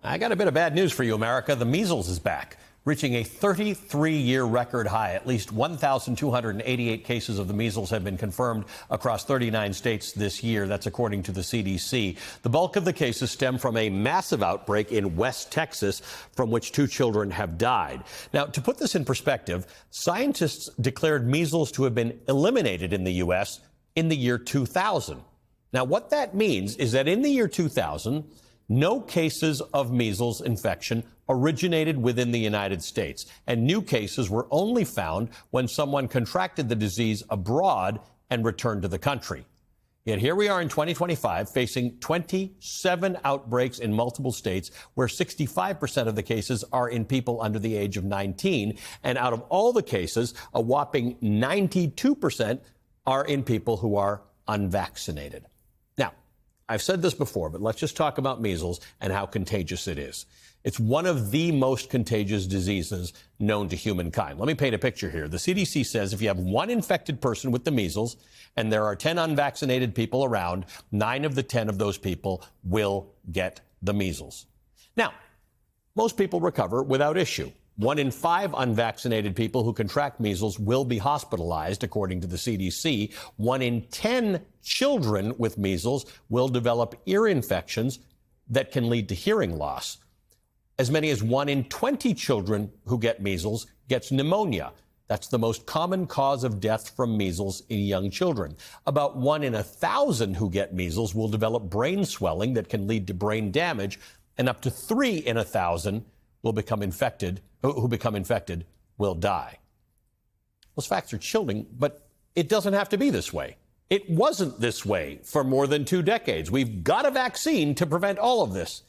I got a bit of bad news for you, America. The measles is back, reaching a 33-year record high. At least 1,288 cases of the measles have been confirmed across 39 states this year. That's according to the CDC. The bulk of the cases stem from a massive outbreak in West Texas, from which 2 children have died. Now, to put this in perspective, scientists declared measles to have been eliminated in the U.S. in the year 2000. Now, what that means is that in the year 2000, no cases of measles infection originated within the United States, and new cases were only found when someone contracted the disease abroad and returned to the country. Yet here we are in 2025 facing 27 outbreaks in multiple states where 65% of the cases are in people under the age of 19. And out of all the cases, a whopping 92% are in people who are unvaccinated. Now, I've said this before, but let's just talk about measles and how contagious it is. It's one of the most contagious diseases known to humankind. Let me paint a picture here. The CDC says if you have one infected person with the measles and there are 10 unvaccinated people around, 9 of the 10 of those people will get the measles. Now, most people recover without issue. 1 in 5 unvaccinated people who contract measles will be hospitalized, according to the CDC. 1 in 10 children with measles will develop ear infections that can lead to hearing loss. As many as 1 in 20 children who get measles gets pneumonia. That's the most common cause of death from measles in young children. About 1 in 1,000 who get measles will develop brain swelling that can lead to brain damage, and up to 3 in 1,000 who become infected will die. Those facts are chilling, but it doesn't have to be this way. It wasn't this way for more than 2 decades. We've got a vaccine to prevent all of this.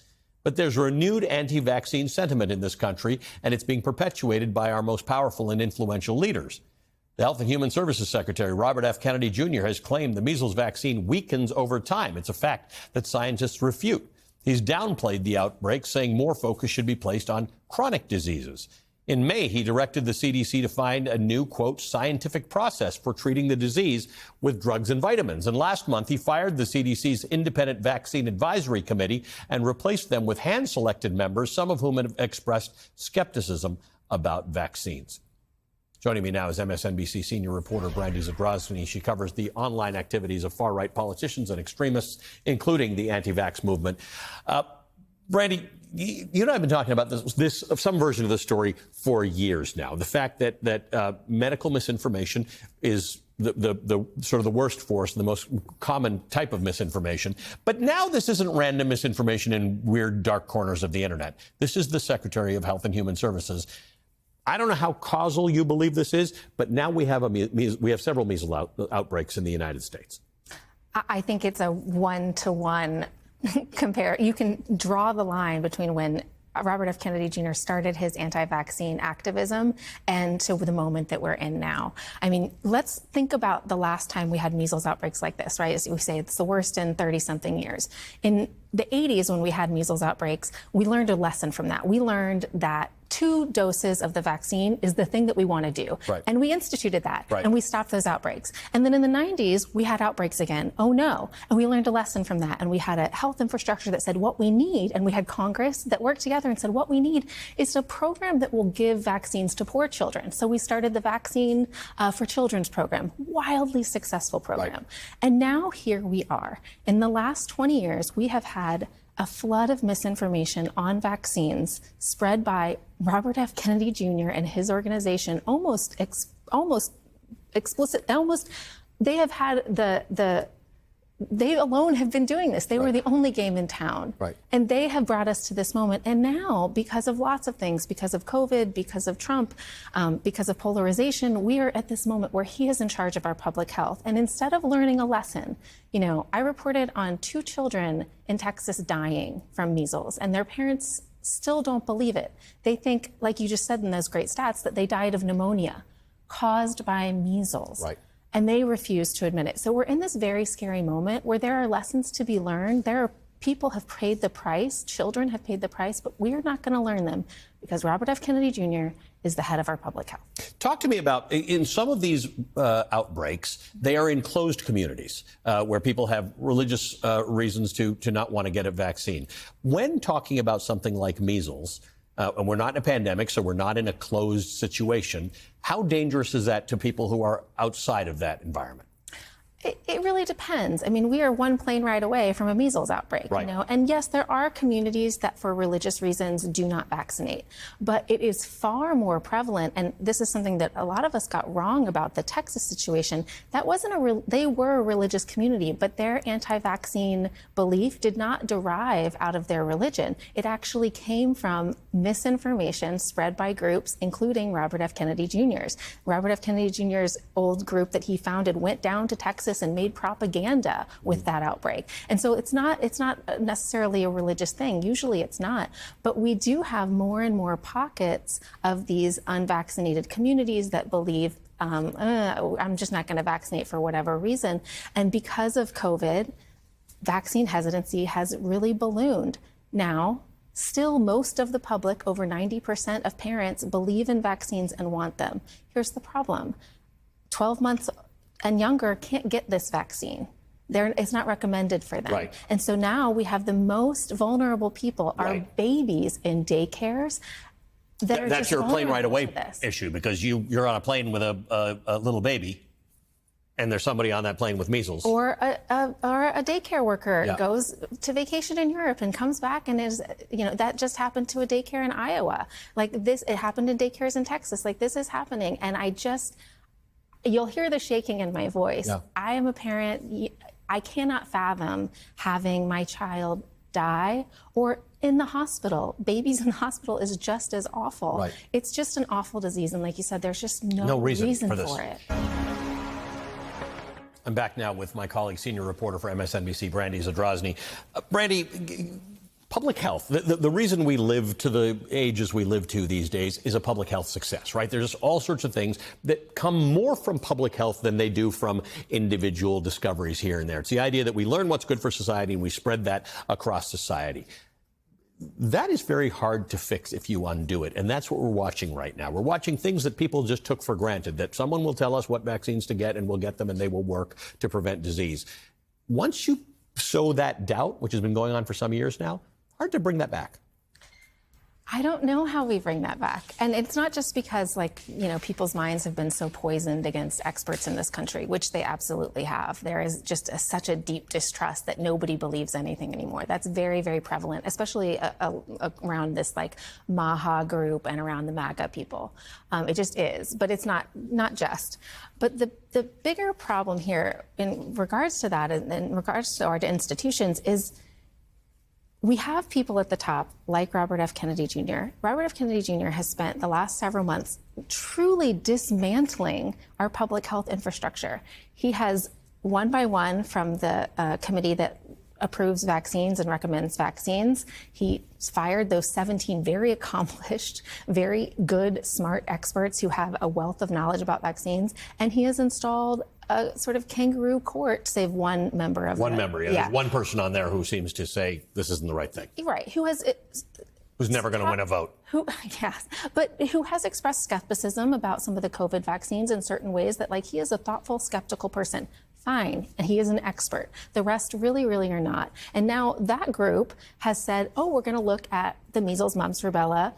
But there's renewed anti-vaccine sentiment in this country, and it's being perpetuated by our most powerful and influential leaders. The Health and Human Services Secretary, Robert F. Kennedy Jr., has claimed the measles vaccine weakens over time. It's a fact that scientists refute. He's downplayed the outbreak, saying more focus should be placed on chronic diseases. In May, he directed the CDC to find a new, quote, scientific process for treating the disease with drugs and vitamins. And last month, he fired the CDC's Independent Vaccine Advisory Committee and replaced them with hand-selected members, some of whom have expressed skepticism about vaccines. Joining me now is MSNBC senior reporter Brandy Zadrozny. She covers the online activities of far-right politicians and extremists, including the anti-vax movement. Brandy, you and I have been talking about this some version of the story for years now. The fact that medical misinformation is the sort of the worst force, the most common type of misinformation. But now this isn't random misinformation in weird, dark corners of the internet. This is the Secretary of Health and Human Services. I don't know how causal you believe this is, but now we have several measles outbreaks in the United States. I think it's a one-to-one compare. You can draw the line between when Robert F. Kennedy Jr. started his anti-vaccine activism and to the moment that we're in now. I mean, let's think about the last time we had measles outbreaks like this, right? As we say, it's the worst in 30-something years. In the 80s, when we had measles outbreaks, we learned a lesson from that. We learned that 2 doses of the vaccine is the thing that we want to do. Right. And we instituted that. Right. And we stopped those outbreaks. And then in the 90s, we had outbreaks again. Oh, no. And we learned a lesson from that. And we had a health infrastructure that said what we need. And we had Congress that worked together and said what we need is a program that will give vaccines to poor children. So we started the Vaccine for Children's program, wildly successful program. Right. And now here we are. In the last 20 years, we have had a flood of misinformation on vaccines spread by Robert F. Kennedy Jr. and his organization, they have had they alone have been doing this. They were the only game in town. Right. And they have brought us to this moment. And now, because of lots of things, because of COVID, because of Trump, because of polarization, we are at this moment where he is in charge of our public health. And instead of learning a lesson, I reported on 2 children in Texas dying from measles, and their parents still don't believe it. They think, like you just said in those great stats, that they died of pneumonia caused by measles. Right. And they refuse to admit it. So we're in this very scary moment where there are lessons to be learned. There are people have paid the price, children have paid the price, but we're not going to learn them because Robert F. Kennedy Jr. is the head of our public health. Talk to me about, in some of these outbreaks, they are in closed communities where people have religious reasons to not want to get a vaccine. When talking about something like measles, and we're not in a pandemic, so we're not in a closed situation, how dangerous is that to people who are outside of that environment? It really depends. I mean, we are one plane ride away from a measles outbreak, right. You know, and yes, there are communities that for religious reasons do not vaccinate, but it is far more prevalent. And this is something that a lot of us got wrong about the Texas situation. That wasn't they were a religious community, but their anti-vaccine belief did not derive out of their religion. It actually came from misinformation spread by groups, including Robert F. Kennedy Jr.'s. Robert F. Kennedy Jr.'s old group that he founded went down to Texas and made propaganda with that outbreak. And so it's not necessarily a religious thing. Usually it's not. But we do have more and more pockets of these unvaccinated communities that believe I'm just not going to vaccinate for whatever reason. And because of COVID, vaccine hesitancy has really ballooned. Now, still, most of the public, over 90% of parents, believe in vaccines and want them. Here's the problem. 12 months and younger can't get this vaccine. It's not recommended for them. Right. And so now we have the most vulnerable people, our babies in daycares. That's your plane ride away issue, because you're on a plane with a little baby, and there's somebody on that plane with measles. Or a daycare worker goes to vacation in Europe and comes back and is, you know, that just happened to a daycare in Iowa. Like this, it happened in daycares in Texas. Like this is happening. And you'll hear the shaking in my voice. Yeah. I am a parent. I cannot fathom having my child die or in the hospital. Babies in the hospital is just as awful. Right. It's just an awful disease. And like you said, there's just no reason for it. I'm back now with my colleague, senior reporter for MSNBC, Brandy Zadrozny. Brandy, public health, the reason we live to the ages we live to these days is a public health success, right? There's all sorts of things that come more from public health than they do from individual discoveries here and there. It's the idea that we learn what's good for society and we spread that across society. That is very hard to fix if you undo it. And that's what we're watching right now. We're watching things that people just took for granted, that someone will tell us what vaccines to get and we'll get them and they will work to prevent disease. Once you sow that doubt, which has been going on for some years now, hard to bring that back. I don't know how we bring that back. And it's not just because, like, you know, people's minds have been so poisoned against experts in this country, which they absolutely have. There is just such a deep distrust that nobody believes anything anymore. That's very, very prevalent, especially around this, like, MAHA group and around the MAGA people. It just is. But it's not just. But the bigger problem here in regards to that and in regards to our institutions is we have people at the top, like Robert F. Kennedy Jr. Robert F. Kennedy Jr. has spent the last several months truly dismantling our public health infrastructure. He has, one by one, from the committee that approves vaccines and recommends vaccines, he fired those 17 very accomplished, very good, smart experts who have a wealth of knowledge about vaccines, and he has installed a sort of kangaroo court, save one member of one member. There's one person on there who seems to say this isn't the right thing. Right. Who's never going to win a vote. Yes, but who has expressed skepticism about some of the COVID vaccines in certain ways that, like, he is a thoughtful, skeptical person. Fine, and he is an expert. The rest really, really are not. And now that group has said, oh, we're going to look at the measles, mumps, rubella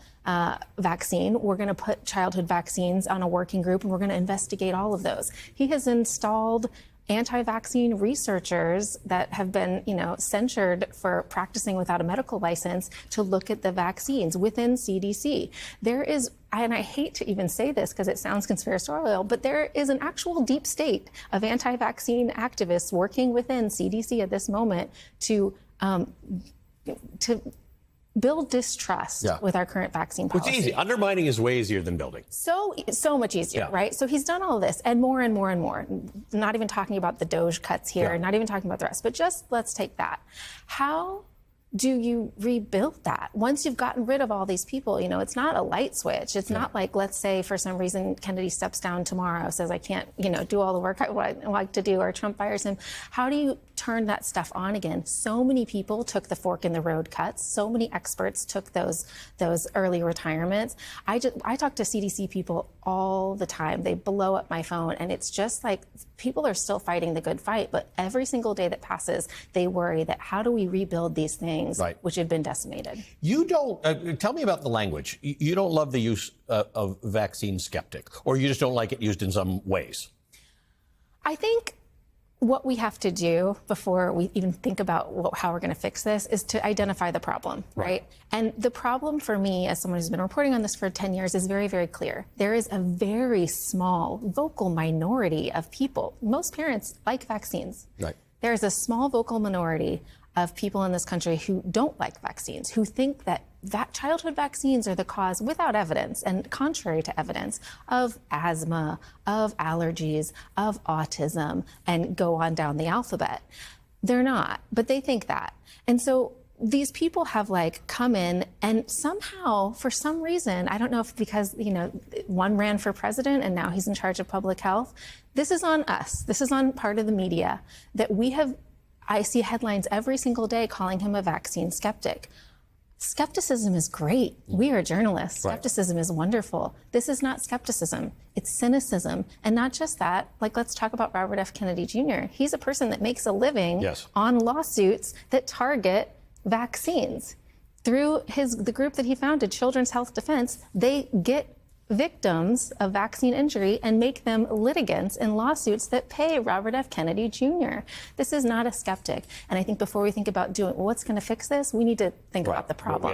vaccine. We're going to put childhood vaccines on a working group, and we're going to investigate all of those. He has installed anti-vaccine researchers that have been, censured for practicing without a medical license to look at the vaccines within CDC. There is, and I hate to even say this because it sounds conspiratorial, but there is an actual deep state of anti-vaccine activists working within CDC at this moment to build distrust with our current vaccine policy. It's easy. Undermining is way easier than building. So much easier, right? So he's done all of this and more and more and more. Not even talking about the DOJ cuts here, not even talking about the rest, but just let's take that. How do you rebuild that? Once you've gotten rid of all these people, it's not a light switch. It's not like, let's say for some reason Kennedy steps down tomorrow, says I can't, do all the work I would like to do, or Trump fires him. How do you turned that stuff on again. So many people took the fork in the road cuts. So many experts took those early retirements. I talk to CDC people all the time. They blow up my phone, and it's just like people are still fighting the good fight. But every single day that passes, they worry that how do we rebuild these things which have been decimated. You don't tell me about the language. You don't love the use of vaccine skeptic, or you just don't like it used in some ways. I think what we have to do before we even think about how we're going to fix this is to identify the problem, right? And the problem for me, as someone who's been reporting on this for 10 years, is very, very clear. There is a very small, vocal minority of people. Most parents like vaccines. Right. There is a small, vocal minority of people in this country who don't like vaccines, who think that childhood vaccines are the cause, without evidence and contrary to evidence, of asthma, of allergies, of autism, and go on down the alphabet. They're not, but they think that. And so these people have come in and somehow, for some reason, I don't know if because, one ran for president and now he's in charge of public health. This is on us. This is on part of the media that I see headlines every single day calling him a vaccine skeptic. Skepticism is great. We are journalists. Skepticism is wonderful. This is not skepticism. It's cynicism. And not just that, let's talk about Robert F. Kennedy Jr. He's a person that makes a living on lawsuits that target vaccines. Through the group that he founded, Children's Health Defense, they get victims of vaccine injury and make them litigants in lawsuits that pay Robert F. Kennedy Jr. This is not a skeptic. And I think before we think about doing what's going to fix this, we need to think about the problem.